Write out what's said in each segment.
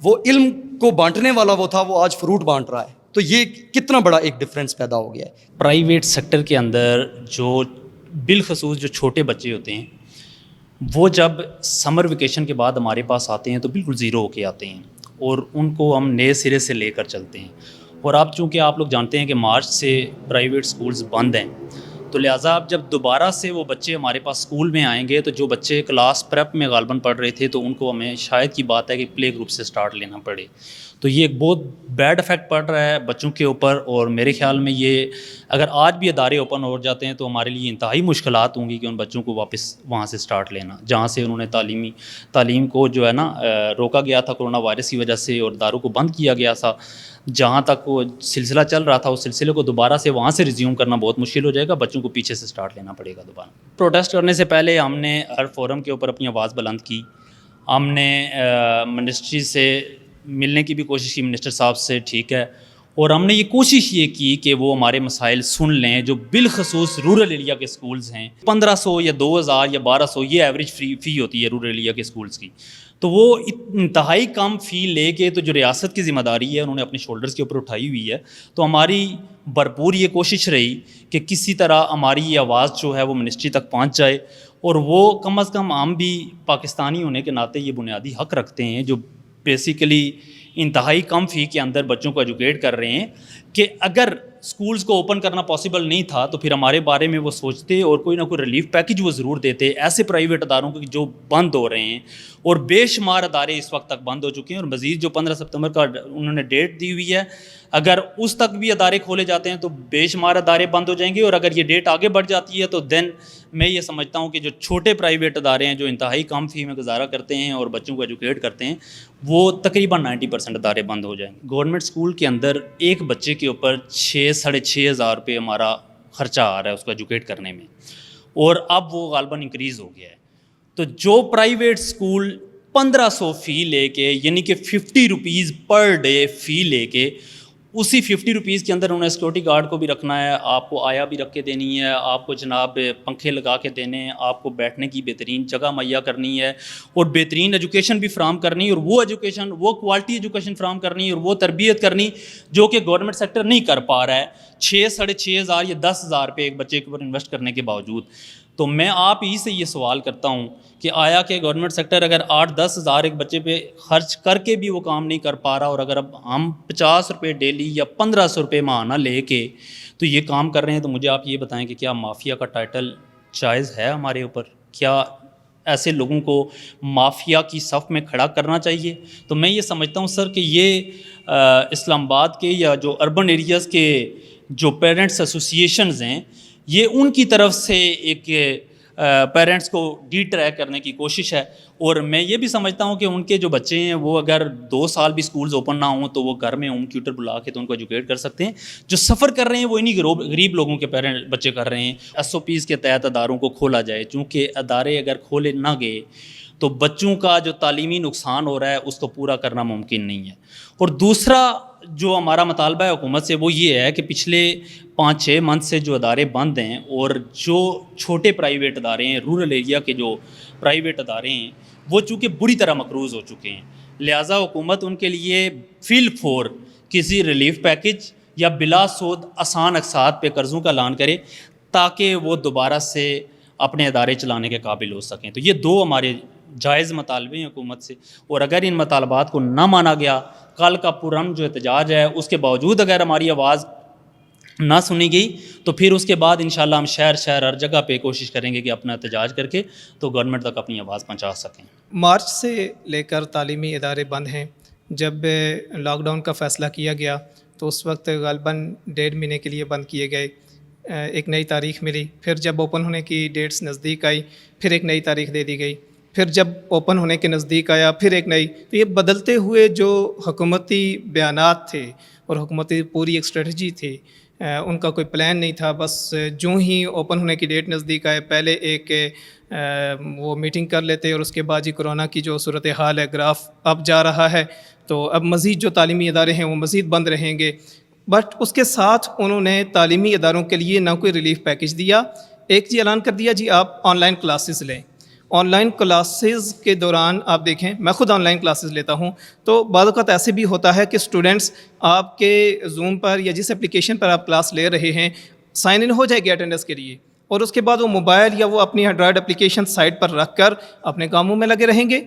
وہ علم کو بانٹنے والا وہ تھا، وہ آج فروٹ بانٹ رہا ہے. تو یہ کتنا بڑا ایک ڈفرینس پیدا ہو گیا ہے. پرائیویٹ سیکٹر کے اندر جو بالخصوص جو چھوٹے بچے ہوتے ہیں وہ جب سمر ویکیشن کے بعد ہمارے پاس آتے ہیں تو بالکل زیرو ہو کے آتے ہیں اور ان کو ہم نئے سرے سے لے کر چلتے ہیں. اور اب چونکہ آپ لوگ جانتے ہیں کہ مارچ سے پرائیویٹ سکولز بند ہیں، تو لہٰذا اب جب دوبارہ سے وہ بچے ہمارے پاس اسکول میں آئیں گے تو جو بچے کلاس پریپ میں غالباً پڑھ رہے تھے تو ان کو ہمیں شاید کی بات ہے کہ پلے گروپ سے سٹارٹ لینا پڑے. تو یہ ایک بہت بیڈ افیکٹ پڑ رہا ہے بچوں کے اوپر. اور میرے خیال میں یہ اگر آج بھی ادارے اوپن ہو جاتے ہیں تو ہمارے لیے انتہائی مشکلات ہوں گی کہ ان بچوں کو واپس وہاں سے سٹارٹ لینا جہاں سے انہوں نے تعلیم کو جو ہے نا روکا گیا تھا کرونا وائرس کی وجہ سے اور اداروں کو بند کیا گیا تھا. جہاں تک وہ سلسلہ چل رہا تھا اس سلسلے کو دوبارہ سے وہاں سے ریزیوم کرنا بہت مشکل ہو جائے گا. بچوں کو پیچھے سے سٹارٹ لینا پڑے گا دوبارہ. پروٹیسٹ کرنے سے پہلے ہم نے ہر فورم کے اوپر اپنی آواز بلند کی. ہم نے منسٹری سے ملنے کی بھی کوشش کی، منسٹر صاحب سے، ٹھیک ہے. اور ہم نے یہ کوشش یہ کی کہ وہ ہمارے مسائل سن لیں. جو بالخصوص رورل ایریا کے سکولز ہیں 1500 یا 2000 یا 1200 یہ ایوریج فی ہوتی ہے رورل ایریا کے سکولز کی. تو وہ انتہائی کم فی لے کے تو جو ریاست کی ذمہ داری ہے انہوں نے اپنے شولڈرز کے اوپر اٹھائی ہوئی ہے. تو ہماری بھرپور یہ کوشش رہی کہ کسی طرح ہماری یہ آواز جو ہے وہ منسٹری تک پہنچ جائے. اور وہ کم از کم ہم بھی پاکستانی ہونے کے ناطے یہ بنیادی حق رکھتے ہیں جو بیسیکلی انتہائی کم فی کے اندر بچوں کو ایجوکیٹ کر رہے ہیں کہ اگر سکولز کو اوپن کرنا پاسبل نہیں تھا تو پھر ہمارے بارے میں وہ سوچتے اور کوئی نہ کوئی ریلیف پیکج وہ ضرور دیتے ایسے پرائیویٹ اداروں کو جو بند ہو رہے ہیں. اور بے شمار ادارے اس وقت تک بند ہو چکے ہیں اور مزید جو 15 ستمبر کا انہوں نے ڈیٹ دی ہوئی ہے اگر اس تک بھی ادارے کھولے جاتے ہیں تو بے شمار ادارے بند ہو جائیں گے. اور اگر یہ ڈیٹ آگے بڑھ جاتی ہے تو دین میں یہ سمجھتا ہوں کہ جو چھوٹے پرائیویٹ ادارے ہیں جو انتہائی کم فی میں گزارا کرتے ہیں اور بچوں کو ایجوکیٹ کرتے ہیں وہ تقریباً 90% ادارے بند ہو جائیں گے. گورنمنٹ اسکول کے اندر ایک بچے کے اوپر 6-6.5 ہزار روپے ہمارا خرچہ آ رہا ہے اس کو ایجوکیٹ کرنے میں اور اب وہ غالباً انکریز ہو گیا ہے. تو جو پرائیویٹ اسکول 1500 فی لے کے یعنی کہ 50 روپیز پر ڈے فی لے کے اسی 50 روپیز کے اندر انہوں نے سیکورٹی گارڈ کو بھی رکھنا ہے، آپ کو آیا بھی رکھ کے دینی ہے، آپ کو جناب پنکھے لگا کے دینے ہیں، آپ کو بیٹھنے کی بہترین جگہ مہیا کرنی ہے اور بہترین ایجوکیشن بھی فراہم کرنی اور وہ ایجوکیشن وہ کوالٹی ایجوکیشن فراہم کرنی اور وہ تربیت کرنی جو کہ گورنمنٹ سیکٹر نہیں کر پا رہا ہے 6-6.5 ہزار یا 10,000 روپے ایک بچے کے اوپر انویسٹ کرنے کے باوجود. تو میں آپ ہی سے یہ سوال کرتا ہوں کہ آیا کہ گورنمنٹ سیکٹر اگر 8-10 ہزار ایک بچے پہ خرچ کر کے بھی وہ کام نہیں کر پا رہا اور اگر اب ہم 50 روپے ڈیلی یا 1500 روپے ماہانہ لے کے تو یہ کام کر رہے ہیں تو مجھے آپ یہ بتائیں کہ کیا مافیا کا ٹائٹل جائز ہے ہمارے اوپر؟ کیا ایسے لوگوں کو مافیا کی صف میں کھڑا کرنا چاہیے؟ تو میں یہ سمجھتا ہوں سر کہ یہ اسلام آباد کے یا جو اربن ایریاز کے جو پیرنٹس ایسوسیشنز ہیں یہ ان کی طرف سے ایک پیرنٹس کو ڈی ٹریک کرنے کی کوشش ہے. اور میں یہ بھی سمجھتا ہوں کہ ان کے جو بچے ہیں وہ اگر 2 سال بھی سکولز اوپن نہ ہوں تو وہ گھر میں ہوم ٹیوٹر بلا کے تو ان کو ایجوکیٹ کر سکتے ہیں. جو سفر کر رہے ہیں وہ انہی غریب لوگوں کے پیرنٹ بچے کر رہے ہیں. SOPs کے تحت اداروں کو کھولا جائے چونکہ ادارے اگر کھولے نہ گئے تو بچوں کا جو تعلیمی نقصان ہو رہا ہے اس کو پورا کرنا ممکن نہیں ہے. اور دوسرا جو ہمارا مطالبہ ہے حکومت سے وہ یہ ہے کہ پچھلے 5-6 منتھ سے جو ادارے بند ہیں اور جو چھوٹے پرائیویٹ ادارے ہیں رورل ایریا کے جو پرائیویٹ ادارے ہیں وہ چونکہ بری طرح مقروض ہو چکے ہیں لہٰذا حکومت ان کے لیے فیل فور کسی ریلیف پیکج یا بلا سود آسان اقساط پہ قرضوں کا اعلان کرے تاکہ وہ دوبارہ سے اپنے ادارے چلانے کے قابل ہو سکیں. تو یہ 2 ہمارے جائز مطالبے ہیں حکومت سے اور اگر ان مطالبات کو نہ مانا گیا کل کا پرامن جو احتجاج ہے اس کے باوجود اگر ہماری آواز نہ سنی گئی تو پھر اس کے بعد انشاءاللہ ہم شہر ہر جگہ پہ کوشش کریں گے کہ اپنا احتجاج کر کے تو گورنمنٹ تک اپنی آواز پہنچا سکیں. مارچ سے لے کر تعلیمی ادارے بند ہیں. جب لاک ڈاؤن کا فیصلہ کیا گیا تو اس وقت غالباً 1.5 مہینے کے لیے بند کیے گئے. ایک نئی تاریخ ملی، پھر جب اوپن ہونے کی ڈیٹس نزدیک آئی پھر ایک نئی تاریخ دے دی گئی، پھر جب اوپن ہونے کے نزدیک آیا پھر ایک نئی. تو یہ بدلتے ہوئے جو حکومتی بیانات تھے اور حکومتی پوری ایک اسٹریٹجی تھی ان کا کوئی پلان نہیں تھا. بس جو ہی اوپن ہونے کی ڈیٹ نزدیک آئے پہلے ایک وہ میٹنگ کر لیتے اور اس کے بعد ہی کورونا کی جو صورتحال ہے گراف اب جا رہا ہے تو اب مزید جو تعلیمی ادارے ہیں وہ مزید بند رہیں گے. بٹ اس کے ساتھ انہوں نے تعلیمی اداروں کے لیے نہ کوئی ریلیف پیکج دیا. ایک اعلان کر دیا جی آپ آن لائن کلاسز لیں آن لائن کلاسز کے دوران آپ دیکھیں، میں خود آن لائن کلاسز لیتا ہوں، تو بعض اوقات ایسے بھی ہوتا ہے کہ اسٹوڈنٹس آپ کے زوم پر یا جس اپلیکیشن پر آپ کلاس لے رہے ہیں سائن ان ہو جائے گی اٹینڈنس کے لیے، اور اس کے بعد وہ موبائل یا وہ اپنی اینڈرائڈ اپلیکیشن سائٹ پر رکھ کر اپنے کاموں میں لگے رہیں گے.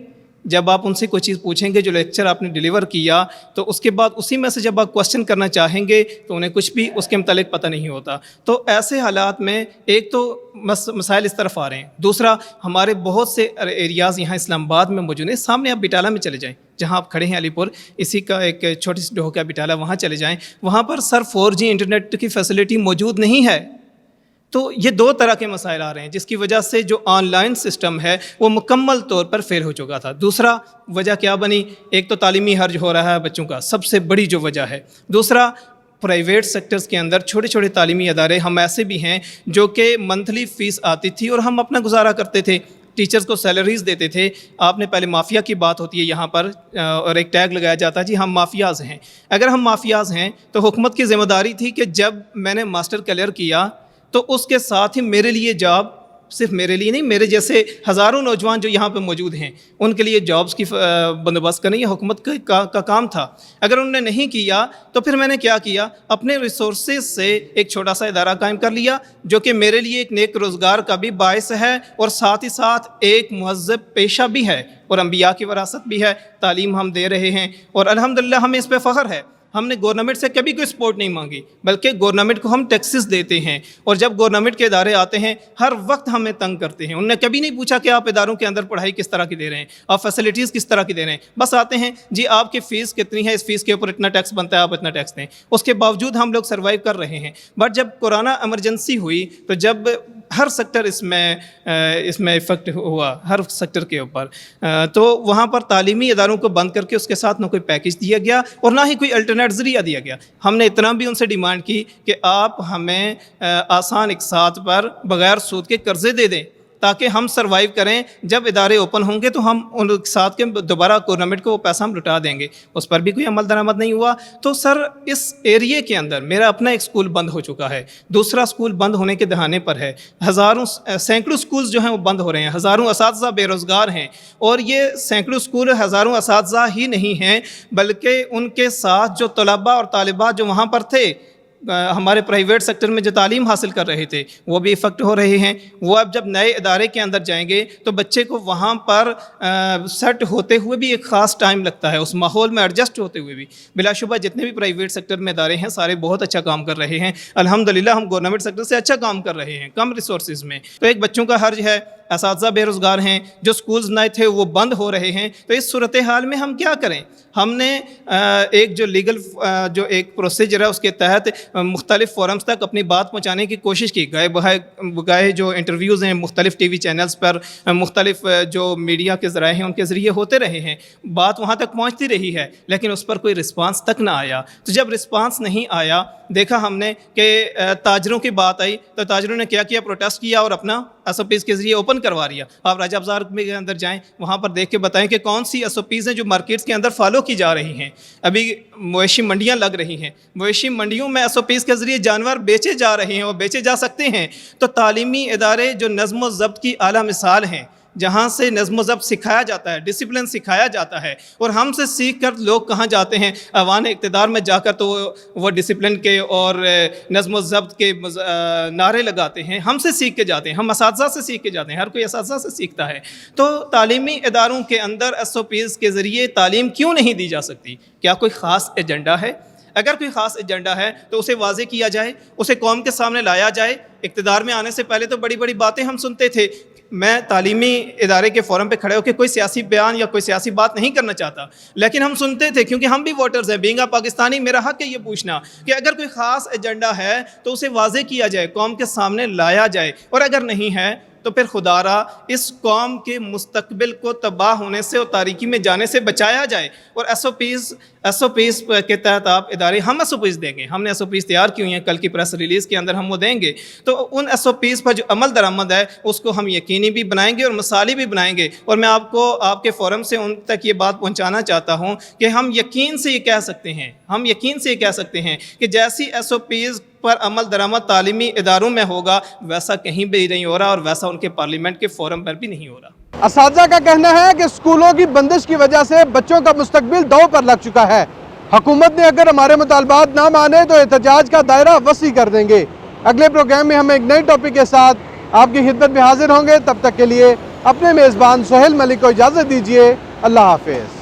جب آپ ان سے کوئی چیز پوچھیں گے جو لیکچر آپ نے ڈیلیور کیا، تو اس کے بعد اسی میں سے جب آپ کوشچن کرنا چاہیں گے تو انہیں کچھ بھی اس کے متعلق پتہ نہیں ہوتا. تو ایسے حالات میں ایک تو مسائل اس طرف آ رہے ہیں، دوسرا ہمارے بہت سے ایریاز یہاں اسلام آباد میں موجود ہیں. سامنے آپ بٹالہ میں چلے جائیں، جہاں آپ کھڑے ہیں علی پور، اسی کا ایک چھوٹی سی ڈھوکہ بٹالہ، وہاں چلے جائیں، وہاں پر سر 4G انٹرنیٹ کی فیسلٹی موجود نہیں ہے. تو یہ دو طرح کے مسائل آ رہے ہیں جس کی وجہ سے جو آن لائن سسٹم ہے وہ مکمل طور پر فیل ہو چکا تھا. دوسرا وجہ کیا بنی؟ ایک تو تعلیمی حرج ہو رہا ہے بچوں کا، سب سے بڑی جو وجہ ہے. دوسرا پرائیویٹ سیکٹرز کے اندر چھوٹے چھوٹے تعلیمی ادارے، ہم ایسے بھی ہیں جو کہ منتھلی فیس آتی تھی اور ہم اپنا گزارا کرتے تھے، ٹیچرز کو سیلریز دیتے تھے. آپ نے پہلے مافیا کی بات ہوتی ہے یہاں پر، اور ایک ٹیگ لگایا جاتا ہے جی ہم مافیاز ہیں. اگر ہم مافیاز ہیں تو حکومت کی ذمہ داری تھی کہ جب میں نے ماسٹر کلیئر کیا تو اس کے ساتھ ہی میرے لیے جاب، صرف میرے لیے نہیں، میرے جیسے ہزاروں نوجوان جو یہاں پہ موجود ہیں ان کے لیے جابس کی بندوبست کرنا یہ حکومت کا کام تھا. اگر انہوں نے نہیں کیا تو پھر میں نے کیا کیا، اپنے ریسورسز سے ایک چھوٹا سا ادارہ قائم کر لیا جو کہ میرے لیے ایک نیک روزگار کا بھی باعث ہے اور ساتھ ہی ساتھ ایک مہذب پیشہ بھی ہے اور انبیاء کی وراثت بھی ہے. تعلیم ہم دے رہے ہیں اور الحمدللہ ہمیں اس پہ فخر ہے. ہم نے گورنمنٹ سے کبھی کوئی سپورٹ نہیں مانگی، بلکہ گورنمنٹ کو ہم ٹیکسز دیتے ہیں، اور جب گورنمنٹ کے ادارے آتے ہیں ہر وقت ہمیں تنگ کرتے ہیں. انہوں نے کبھی نہیں پوچھا کہ آپ اداروں کے اندر پڑھائی کس طرح کی دے رہے ہیں، آپ فیسلٹیز کس طرح کی دے رہے ہیں. بس آتے ہیں جی آپ کی فیس کتنی ہے، اس فیس کے اوپر اتنا ٹیکس بنتا ہے، آپ اتنا ٹیکس دیں. اس کے باوجود ہم لوگ سروائیو کر رہے ہیں. بٹ جب کورونا ایمرجنسی ہوئی تو جب ہر سیکٹر اس میں افیکٹ ہوا، ہر سیکٹر کے اوپر، تو وہاں پر تعلیمی اداروں کو بند کر کے اس کے ساتھ نہ کوئی پیکیج دیا گیا اور نہ ہی کوئی الٹرنیٹ ذریعہ دیا گیا. ہم نے اتنا بھی ان سے ڈیمانڈ کی کہ آپ ہمیں آسان اقساط پر بغیر سود کے قرضے دے دیں تاکہ ہم سروائیو کریں. جب ادارے اوپن ہوں گے تو ہم ان اقساط کے دوبارہ گورنمنٹ کو وہ پیسہ ہم لٹا دیں گے. اس پر بھی کوئی عمل درآمد نہیں ہوا. تو سر اس ایریے کے اندر میرا اپنا ایک اسکول بند ہو چکا ہے، دوسرا اسکول بند ہونے کے دہانے پر ہے، سینکڑوں اسکولز جو ہیں وہ بند ہو رہے ہیں، ہزاروں اساتذہ بے روزگار ہیں. اور یہ سینکڑوں اسکول ہزاروں اساتذہ ہی نہیں ہیں بلکہ ان کے ساتھ جو طلباء اور طالبات جو وہاں پر تھے ہمارے پرائیویٹ سیکٹر میں جو تعلیم حاصل کر رہے تھے وہ بھی افیکٹ ہو رہے ہیں. وہ اب جب نئے ادارے کے اندر جائیں گے تو بچے کو وہاں پر سیٹ ہوتے ہوئے بھی ایک خاص ٹائم لگتا ہے، اس ماحول میں ایڈجسٹ ہوتے ہوئے بھی. بلا شبہ جتنے بھی پرائیویٹ سیکٹر میں ادارے ہیں سارے بہت اچھا کام کر رہے ہیں الحمدللہ. ہم گورنمنٹ سیکٹر سے اچھا کام کر رہے ہیں کم ریسورسز میں. تو ایک بچوں کا حرج ہے، اساتذہ بے روزگار ہیں، جو سکولز نئے تھے وہ بند ہو رہے ہیں. تو اس صورتحال میں ہم کیا کریں؟ ہم نے ایک جو لیگل جو ایک پروسیجر ہے اس کے تحت مختلف فورمز تک اپنی بات پہنچانے کی کوشش کی. گائے جو انٹرویوز ہیں مختلف ٹی وی چینلز پر، مختلف جو میڈیا کے ذرائع ہیں ان کے ذریعے ہوتے رہے ہیں، بات وہاں تک پہنچتی رہی ہے لیکن اس پر کوئی رسپانس تک نہ آیا. تو جب رسپانس نہیں آیا دیکھا ہم نے کہ تاجروں کی بات آئی تو تاجروں نے کیا کیا، پروٹیسٹ کیا اور اپنا SOPs کے ذریعے اوپن کروا لیا. آپ راجہ بازار کے اندر جائیں، وہاں پر دیکھ کے بتائیں کہ کون سی SOPs ہیں جو مارکیٹس کے اندر فالو کی جا رہی ہیں. ابھی مویشی منڈیاں لگ رہی ہیں، مویشی منڈیوں میں SOPs کے ذریعے جانور بیچے جا رہے ہیں اور بیچے جا سکتے ہیں. تو تعلیمی ادارے جو نظم و ضبط کی اعلیٰ مثال ہیں، جہاں سے نظم و ضبط سکھایا جاتا ہے، ڈسپلن سکھایا جاتا ہے، اور ہم سے سیکھ کر لوگ کہاں جاتے ہیں ایوان اقتدار میں جا کر تو وہ ڈسپلن کے اور نظم و ضبط کے نعرے لگاتے ہیں. ہم سے سیکھ کے جاتے ہیں، ہم اساتذہ سے سیکھ کے جاتے ہیں، ہر کوئی اساتذہ سے سیکھتا ہے. تو تعلیمی اداروں کے اندر SOPs کے ذریعے تعلیم کیوں نہیں دی جا سکتی؟ کیا کوئی خاص ایجنڈا ہے؟ اگر کوئی خاص ایجنڈا ہے تو اسے واضح کیا جائے، اسے قوم کے سامنے لایا جائے. اقتدار میں آنے سے پہلے تو بڑی بڑی باتیں ہم سنتے تھے. میں تعلیمی ادارے کے فورم پہ کھڑے ہو کے کوئی سیاسی بیان یا کوئی سیاسی بات نہیں کرنا چاہتا، لیکن ہم سنتے تھے کیونکہ ہم بھی ووٹرز ہیں، بینگ پاکستانی میرا حق ہے یہ پوچھنا کہ اگر کوئی خاص ایجنڈا ہے تو اسے واضح کیا جائے، قوم کے سامنے لایا جائے. اور اگر نہیں ہے تو پھر خدا را اس قوم کے مستقبل کو تباہ ہونے سے اور تاریکی میں جانے سے بچایا جائے. اور SOPs کے تحت آپ ادارے، ہم SOPs دیں گے، ہم نے SOPs تیار کی ہوئی ہیں، کل کی پریس ریلیز کے اندر ہم وہ دیں گے. تو ان SOPs پر جو عمل درآمد ہے اس کو ہم یقینی بھی بنائیں گے اور مثالی بھی بنائیں گے. اور میں آپ کو آپ کے فورم سے ان تک یہ بات پہنچانا چاہتا ہوں کہ ہم یقین سے یہ کہہ سکتے ہیں کہ جیسی SOPs پر عمل درآمد تعلیمی اداروں میں ہوگا ویسا کہیں بھی نہیں ہو رہا اور ویسا ان کے پارلیمنٹ کے فورم پر بھی نہیں ہو رہا. اساتذہ کا کہنا ہے کہ اسکولوں کی بندش کی وجہ سے بچوں کا مستقبل داؤ پر لگ چکا ہے. حکومت نے اگر ہمارے مطالبات نہ مانے تو احتجاج کا دائرہ وسیع کر دیں گے. اگلے پروگرام میں ہم ایک نئی ٹاپک کے ساتھ آپ کی خدمت میں حاضر ہوں گے. تب تک کے لیے اپنے میزبان سہیل ملک کو اجازت دیجیے. اللہ حافظ.